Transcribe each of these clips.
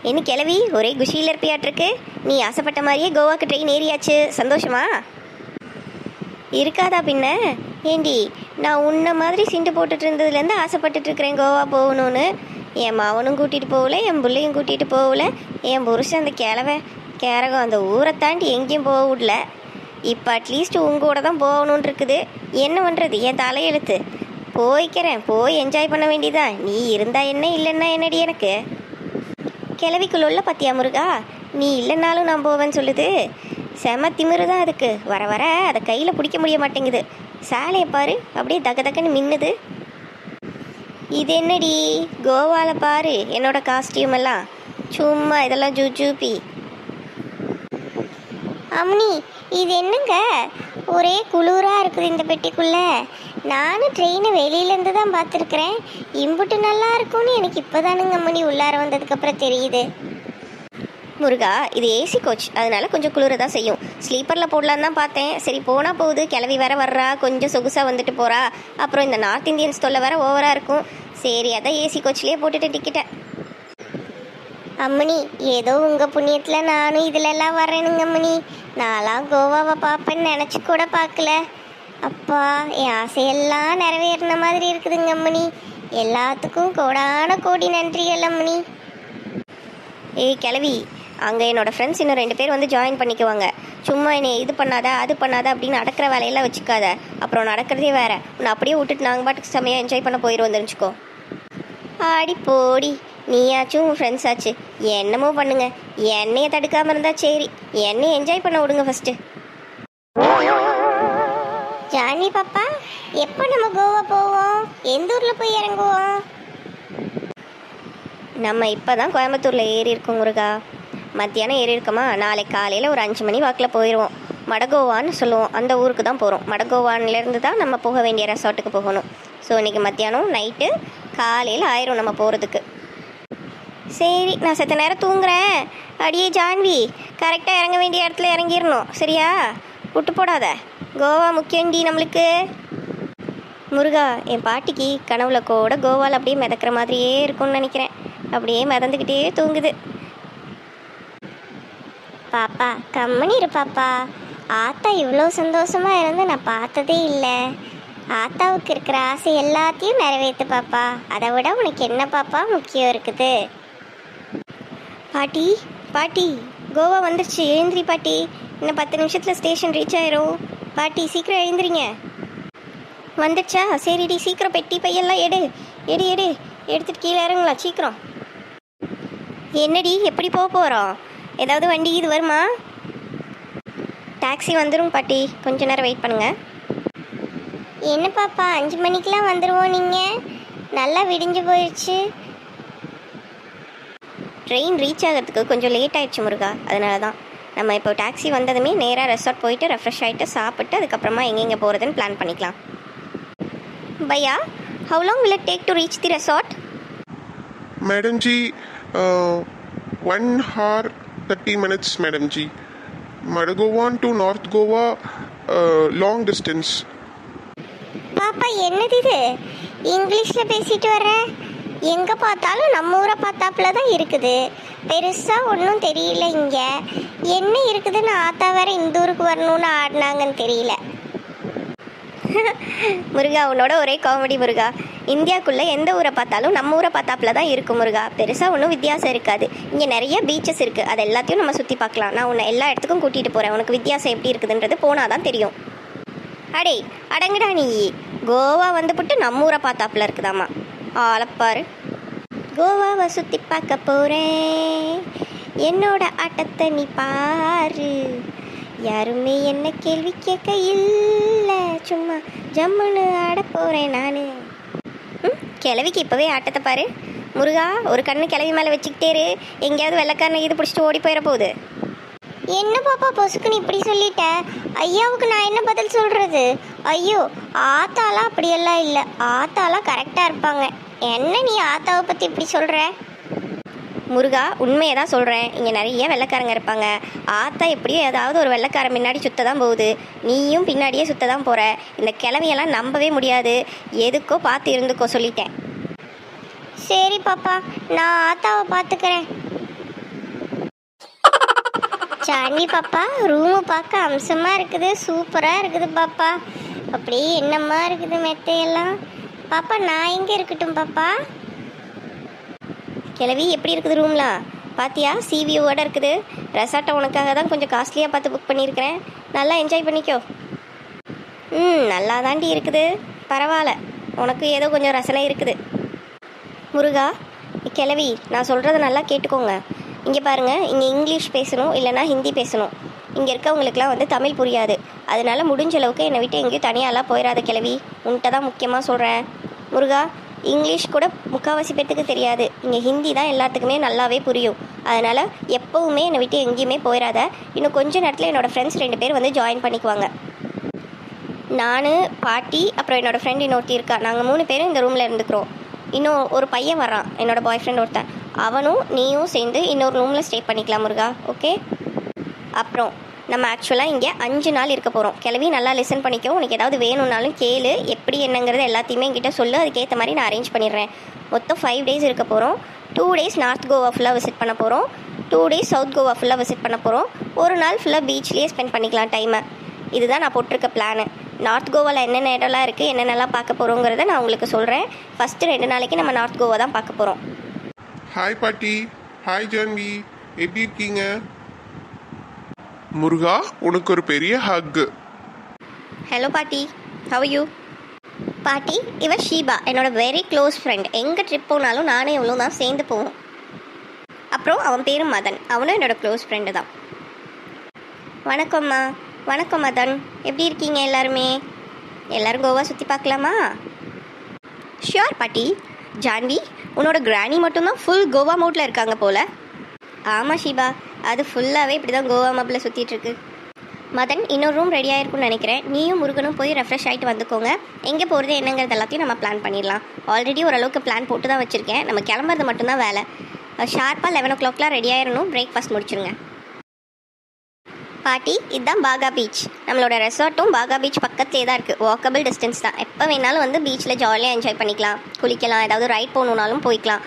என்ன கிளவி ஒரே குஷியில் இருப்பியாட்டிருக்கு. நீ ஆசைப்பட்ட மாதிரியே கோவாக்கு ட்ரெயின் ஏறியாச்சு, சந்தோஷமா? இருக்காதா பின்ன. ஏண்டி, நான் உன்ன மாதிரி சிண்டு போட்டுட்டு இருந்ததுலேருந்து ஆசைப்பட்டுட்டு இருக்கிறேன் கோவா போகணும்னு. என் மாவனும் கூட்டிகிட்டு போகல, என் பிள்ளையும் கூட்டிகிட்டு போகல, என் புருஷன் அந்த கேரகம் அந்த ஊரை தாண்டி எங்கேயும் போக விடல. இப்போ அட்லீஸ்ட் உங்கூட தான் போகணுன்னு இருக்குது. என்ன பண்ணுறது, என் தலையெழுத்து. போய்க்கிறேன், போய் என்ஜாய் பண்ண வேண்டியதான். நீ இருந்தா என்ன, இல்லைன்னா என்னடி எனக்கு? கிளவிக்குள்ள பத்தியா முருகா, நீ இல்லைன்னாலும் நான் போவேன்னு சொல்லுது. செம திமிரு தான் அதுக்கு. வர வர அதை கையில் பிடிக்க முடிய மாட்டேங்குது. சேலையை பாரு, அப்படியே தக்க தக்கன்னு மின்னுது. இது என்னடி, கோவாவில் பாரு என்னோட காஸ்டியூம் எல்லாம். சும்மா இதெல்லாம் ஜூபி. அம்னி, இது என்னங்க ஒரே குளிராக இருக்குது இந்த பெட்டிக்குள்ள. நானும் ட்ரெயினை வெளியிலேருந்து தான் பார்த்துருக்குறேன். இம்புட்டு நல்லா இருக்கும்னு எனக்கு இப்போதானுங்க அம்மனி உள்ளார வந்ததுக்கப்புறம் தெரியுது. முருகா, இது ஏசி கோச், அதனால கொஞ்சம் குளிர தான் செய்யும். ஸ்லீப்பரில் போடலான்னு தான் பார்த்தேன். சரி போனால் போகுது, கிளவி வேற வர்றா, கொஞ்சம் சொகுசாக வந்துட்டு போகிறா. அப்புறம் இந்த நார்த் இந்தியன்ஸ் தொல்லை வேற ஓவராக இருக்கும். சரி அதான் ஏசி கோச்லேயே போட்டுட்டு டிக்கெட்டை. அம்மனி, ஏதோ உங்கள் புண்ணியத்தில் நானும் இதிலெல்லாம் வரேனுங்க அம்மனி. நான்லாம் கோவாவை பார்ப்பேன்னு நினச்சி கூட பார்க்கல. அப்பா, என் ஆசையெல்லாம் நிறைவேறின மாதிரி இருக்குதுங்க அம்மனி. எல்லாத்துக்கும் கோடான கோடி நன்றிகள் அம்மனி. ஏய் கிளவி, அங்கே என்னோடய ஃப்ரெண்ட்ஸ் இன்னும் 2 பேர் வந்து ஜாயின் பண்ணிக்குவாங்க. சும்மா என்னை இது பண்ணாத அது பண்ணாத அப்படின்னு நடக்கிற வேலையெல்லாம் வச்சுக்காத. அப்புறம் நடக்கிறதே வேறு. உன்னை அப்படியே விட்டுட்டு நாங்கள் பாட்டுக்கு செம்மையாக என்ஜாய் பண்ண போயிடுவோம், தெரிஞ்சுக்கோ. ஆடி போடி, நீயாச்சும் உன் ஃப்ரெண்ட்ஸ் ஆச்சு, என்னமோ பண்ணுங்க. என்னையை தடுக்காமல் இருந்தால் சரி. என்னையை என்ஜாய் பண்ண விடுங்க ஃபஸ்ட்டு. ஜான்வி பாப்பா, எப்போ நம்ம கோவா போவோம்? எந்த ஊரில் போய் இறங்குவோம்? நம்ம இப்போ தான் கோயம்புத்தூரில் ஏறி இருக்கோம் முருகா. மத்தியானம் ஏறி இருக்கோமா, நாளைக்கு காலையில் ஒரு 5 மணி வாக்கில் போயிடுவோம். மடகோவான்னு சொல்லுவோம், அந்த ஊருக்கு தான் போகிறோம். மடகோவான்லேருந்து தான் நம்ம போக வேண்டிய ரெசார்ட்டுக்கு போகணும். ஸோ இன்றைக்கி மத்தியானம் நைட்டு காலையில் ஆயிரும் நம்ம போகிறதுக்கு. சரி, நான் செத்த நேரம் தூங்குறேன். அடியே ஜான்வி, கரெக்டாக இறங்க வேண்டிய இடத்துல இறங்கிடணும், சரியா? விட்டு போடாத. கோவா முக்கியண்டி நம்மளுக்கு. முருகா, என் பாட்டிக்கு கனவுல கூட கோவாவில் அப்படியே மிதக்கிற மாதிரியே இருக்கும்னு நினைக்கிறேன். அப்படியே மிதந்துக்கிட்டே தூங்குது. பாப்பா கம்மனி இரு பாப்பா. ஆத்தா இவ்வளோ சந்தோஷமாக இருந்து நான் பார்த்ததே இல்லை. ஆத்தாவுக்கு இருக்கிற ஆசை எல்லாத்தையும் நிறைவேற்று பாப்பா. அதை விட உனக்கு என்ன பாப்பா முக்கியம் இருக்குது? பாட்டி பாட்டி, கோவா வந்துருச்சு, எழுந்திரி பாட்டி. இன்னும் 10 நிமிஷத்தில் ஸ்டேஷன் ரீச் ஆயிரும். பாட்டி சீக்கிரம் எழுந்திரிங்க. வந்துடுச்சா? சரிடி, சீக்கிரம் பெட்டி பையெல்லாம் எடு எடு எடு எடுத்துட்டு கீழே இறங்கலாம் சீக்கிரம். என்னடி, எப்படி போக போகிறோம்? ஏதாவது வண்டி இது வருமா? டாக்ஸி வந்துடும் பாட்டி, கொஞ்ச நேரம் வெயிட் பண்ணுங்க. என்ன பாப்பா, 5 மணிக்கெலாம் வந்துடுவோம். நீங்கள் நல்லா விடிஞ்சு போயிடுச்சு. ட்ரெயின் ரீச் ஆகிறதுக்கு கொஞ்சம் லேட் ஆகிடுச்சு முருகா, அதனால தான். நம்ம இப்போ டாக்ஸி வந்ததுமே நேராக ரெசார்ட் போயிட்டு ரெஃப்ரெஷ் ஆகிட்டு சாப்பிட்டு அதுக்கப்புறமா எங்கெங்கே போகிறதுன்னு பிளான் பண்ணிக்கலாம். பையா, how long will it take to reach the resort? Madam ji, 1 hour 30 minutes, Madam ji. Madagowan to North Goa, long distance. பாப்பா, என்னது இது இங்கிலீஷில் பேசிட்டு வர்ற? எங்கே பார்த்தாலும் நம்ம ஊரை பார்த்தாப்புல தான் இருக்குது. பெருசாக ஒன்றும் தெரியல. இங்கே என்ன இருக்குதுன்னு ஆத்தா வேற இந்த ஊருக்கு வரணும்னு ஆடினாங்கன்னு தெரியல. முருகா, உன்னோட ஒரே காமெடி முருகா. இந்தியாவுக்குள்ளே எந்த ஊரை பார்த்தாலும் நம்ம ஊரை பார்த்தாப்புல தான் இருக்கும் முருகா. பெருசாக ஒன்றும் வித்தியாசம் இருக்காது. இங்கே நிறைய பீச்சஸ் இருக்குது, அது எல்லாத்தையும் நம்ம சுற்றி பார்க்கலாம். நான் உன்னை எல்லா இடத்துக்கும் கூட்டிகிட்டு போகிறேன். உனக்கு வித்தியாசம் எப்படி இருக்குதுன்றது போனால் தான் தெரியும். அடே அடங்குடா நீ. கோவா வந்துவிட்டு நம்ம ஊரை பார்த்தாப்புல இருக்குதாம்மா. ஆளப்பாரு. கோவாவை சுற்றி பார்க்க போகிறேன், என்னோட ஆட்டத்தை நீ பாரு. யாருமே என்ன கேள்வி கேட்க இல்லை, சும்மா ஜம்முன்னு ஆட போகிறேன் நான். கிளவிக்கு இப்போவே ஆட்டத்தை பாரு. முருகா, ஒரு கண்ணு கிளவி மேலே வச்சுக்கிட்டேரு. எங்கேயாவது வெள்ளைக்காரனை இது பிடிச்சிட்டு ஓடி போயிட போகுது. என்ன பாப்பா பொசுக்குன்னு இப்படி சொல்லிட்ட? ஐயாவுக்கு நான் என்ன பதில் சொல்கிறது? ஐயோ, ஆத்தாலாம் அப்படியெல்லாம் இல்லை. ஆத்தாலாம் கரெக்டாக இருப்பாங்க. என்ன நீ ஆத்தாவை பற்றி இப்படி சொல்கிற? முருகா, உண்மையை தான் சொல்கிறேன். இங்கே நிறைய வெள்ளைக்காரங்க இருப்பாங்க. ஆத்தா எப்படியும் ஏதாவது ஒரு வெள்ளைக்காரன் முன்னாடி சுத்த தான் போகுது. நீயும் பின்னாடியே சுத்த தான் போகிற. இந்த கிழமையெல்லாம் நம்பவே முடியாது. எதுக்கோ பார்த்து இருந்துக்கோ சொல்லிட்டேன். சரி பாப்பா, நான் ஆத்தாவை பார்த்துக்கிறேன். சாண்டி பாப்பா ரூமு பார்க்க அம்சமாக இருக்குது, சூப்பராக இருக்குது பாப்பா. அப்படியே என்னம்மா இருக்குது மெத்தையெல்லாம். பாப்பா நான் எங்கே இருக்கட்டும் பாப்பா? கிளவி எப்படி இருக்குது ரூம்லாம் பாத்தியா? சிவியூவோட இருக்குது. ரெசார்ட்டை உனக்காக தான் கொஞ்சம் காஸ்ட்லியாக பார்த்து புக் பண்ணியிருக்கிறேன். நல்லா என்ஜாய் பண்ணிக்கோ. நல்லா தாண்டி இருக்குது, பரவாயில்ல. உனக்கு ஏதோ கொஞ்சம் ரசனை இருக்குது. முருகா கிளவி, நான் சொல்கிறத நல்லா கேட்டுக்கோங்க. இங்கே பாருங்கள், இங்கே இங்கிலீஷ் பேசணும் இல்லைனா ஹிந்தி பேசணும். இங்கே இருக்கவங்களுக்குலாம் வந்து தமிழ் புரியாது. அதனால முடிஞ்ச அளவுக்கு என்னை விட்டு எங்கேயும் தனியாலாம் போயிடாத கிளவி. உன்கிட்ட தான் முக்கியமாக சொல்கிறேன். முருகா, இங்கிலீஷ் கூட முக்கால்வாசி பேர்த்துக்கு தெரியாது. இங்கே ஹிந்தி தான் எல்லாத்துக்குமே நல்லாவே புரியும். அதனால் எப்போவுமே என்னை விட்டு எங்கேயுமே போயிடாத. இன்னும் கொஞ்ச நேரத்தில் என்னோடய ஃப்ரெண்ட்ஸ் 2 பேர் வந்து ஜாயின் பண்ணிக்குவாங்க. நான், பாட்டி, அப்புறம் என்னோடய ஃப்ரெண்ட் இன்னொருத்தி இருக்கா. நாங்கள் 3 பேரும் இந்த ரூமில் இருந்துக்கிறோம். இன்னும் ஒரு பையன் வரான், என்னோடய பாய் ஃப்ரெண்ட் ஒருத்தன். அவனும் நீயும் சேர்ந்து இன்னொரு ரூமில் ஸ்டே பண்ணிக்கலாம் முருகா, ஓகே? அப்புறம் நம்ம ஆக்சுவலாக இங்கே 5 நாள் இருக்க போகிறோம். கிளவி நல்லா லிசன் பண்ணிக்கோ. உனக்கு ஏதாவது வேணும்னாலும் கேளு, எப்படி என்னங்கிறது எல்லாத்தையுமே என்கிட்ட சொல்லு. அதுக்கேற்ற மாதிரி நான் அரேஞ்ச் பண்ணிடுறேன். மொத்தம் 5 டேஸ் இருக்க போகிறோம். 2 டேஸ் நார்த் கோவா ஃபுல்லாக விசிட் பண்ண போகிறோம். 2 டேஸ் சவுத் கோவா ஃபுல்லாக விசிட் பண்ண போகிறோம். ஒரு நாள் ஃபுல்லாக பீச்லேயே ஸ்பெண்ட் பண்ணிக்கலாம் டைமை. இதுதான் நான் போட்டிருக்க பிளானு. நார்த் கோவாவில் என்னென்ன இடம்லாம் இருக்குது, என்னென்னலாம் பார்க்க போகிறோங்கிறத நான் உங்களுக்கு சொல்கிறேன். ஃபஸ்ட்டு 2 நாளைக்கு நம்ம நார்த் கோவா தான் பார்க்க போகிறோம். ஹாய் பாட்டி. ஹாய் ஜான்வி, எப்படி இருக்கீங்க? முருகா, உனக்கு ஒரு பெரிய ஹக். ஹலோ பாட்டி, ஹவ் யூ? பாட்டி, இவ ஷீபா, என்னோட வெரி க்ளோஸ் ஃப்ரெண்ட். எங்கே ட்ரிப் போனாலும் நானும் இவ்வளோ தான் சேர்ந்து போவோம். அப்புறம் அவன் பேரும் மதன், அவனும் என்னோட க்ளோஸ் ஃப்ரெண்டு தான். வணக்கம்மா. வணக்கம் மதன், எப்படி இருக்கீங்க எல்லாருமே? எல்லோரும் கோவா சுற்றி பார்க்கலாமா? ஷியோர் பாட்டி. ஜான்வி, உன்னோட கிராணி மட்டும்தான் ஃபுல் கோவா மோட்டில் இருக்காங்க போல். ஆமாம் ஷீபா, அது ஃபுல்லாகவே இப்படி தான் கோவா மப்பில் சுற்றிட்டுருக்கு. மதன், இன்னொரு ரூம் ரெடியாக இருக்கும்னு நினைக்கிறேன். நீயும் முருகனும் போய் ரெஃப்ரெஷ் ஆகிட்டு வந்துக்கோங்க. எங்கே போகிறது என்னங்கிறது எல்லாத்தையும் நம்ம பிளான் பண்ணிடலாம். ஆல்ரெடி ஓரளவுக்கு பிளான் போட்டு தான் வச்சுருக்கேன். நம்ம கிளம்புறது மட்டும்தான் வேலை. ஷார்ப்பாக 11 o'clockலாம் ரெடி ஆயிடணும். பிரேக்ஃபாஸ்ட் முடிச்சுருங்க. பாட்டி, இதுதான் பாகா பீச். நம்மளோட ரெசார்ட்டும் பாகா பீச் பக்கத்துலேயே தான் இருக்குது. வாக்கபிள் டிஸ்டன்ஸ் தான். எப்போ வேணாலும் வந்து பீச்சில் ஜாலியாக என்ஜாய் பண்ணிக்கலாம், குளிக்கலாம், ஏதாவது ரைட் போகணுன்னாலும் போய்க்கலாம்.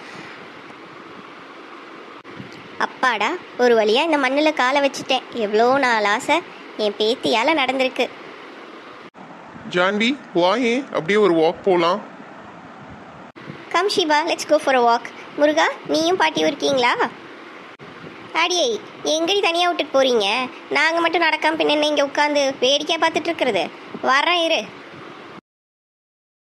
அப்பாடா, ஒரு வழியாக இந்த மண்ணில் காலை வச்சுட்டேன். எவ்வளோ நாள் ஆசை என் பேத்தியால் நடந்திருக்கு. ஜான்வி, வாயே அப்படியே ஒரு வாக் போகலாம். Come Sheba, let's go for a walk. முருகா, நீயும் பாட்டியும் இருக்கீங்களா? அடியை, எங்கடி தனியாக விட்டுட்டு போகிறீங்க? நாங்கள் மட்டும் நடக்காம பின்ன இங்கே உட்காந்து வேடிக்கையாக பார்த்துட்டு இருக்கிறது. வரேன் இரு.